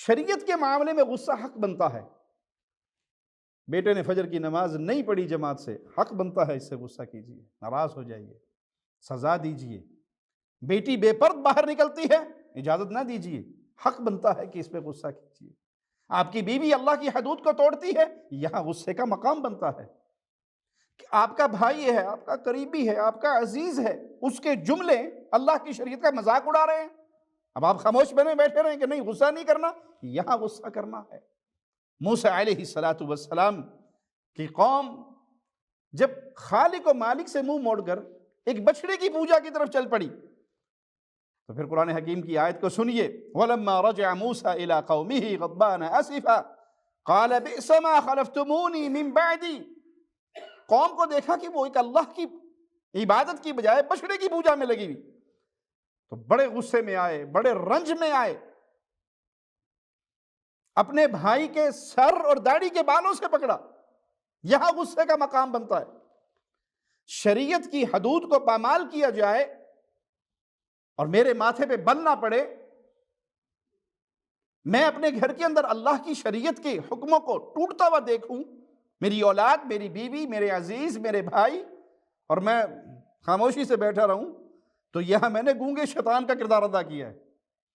شریعت کے معاملے میں غصہ حق بنتا ہے. بیٹے نے فجر کی نماز نہیں پڑھی جماعت سے، حق بنتا ہے اس سے غصہ کیجیے، ناراض ہو جائیے، سزا دیجیے. بیٹی بے پرد باہر نکلتی ہے، اجازت نہ دیجیے، حق بنتا ہے کہ اس پہ غصہ کیجیے. آپ کی بیوی اللہ کی حدود کو توڑتی ہے، یہاں غصے کا مقام بنتا ہے. کہ آپ کا بھائی ہے، آپ کا قریبی ہے، آپ کا عزیز ہے، اس کے جملے اللہ کی شریعت کا مذاق اڑا رہے ہیں، اب آپ خاموش بنے بیٹھے رہیں کہ نہیں غصہ نہیں کرنا، یہاں غصہ کرنا ہے. موسیٰ علیہ السلام کی قوم جب خالق و مالک سے منہ موڑ کر ایک بچڑے کی پوجا کی طرف چل پڑی تو پھر قرآن حکیم کی آیت کو سنیے. وَلَمَّا رَجَعَ مُوسَىٰ إِلَىٰ قَوْمِهِ غَضْبَانَ أَسِفًا قَالَ بِئْسَ مَا خَلَفْتُمُونِي مِن بَعْدِي. قوم کو دیکھا کہ وہ ایک اللہ کی عبادت کی بجائے بچڑے کی پوجا میں لگی ہوئی، تو بڑے غصے میں آئے، بڑے رنج میں آئے، اپنے بھائی کے سر اور داڑھی کے بالوں سے پکڑا. یہاں غصے کا مقام بنتا ہے. شریعت کی حدود کو پامال کیا جائے اور میرے ماتھے پہ بل نہ پڑے، میں اپنے گھر کے اندر اللہ کی شریعت کے حکموں کو ٹوٹتا ہوا دیکھوں، میری اولاد، میری بیوی، میرے عزیز، میرے بھائی، اور میں خاموشی سے بیٹھا رہوں، تو یہاں میں نے گونگے شیطان کا کردار ادا کیا ہے.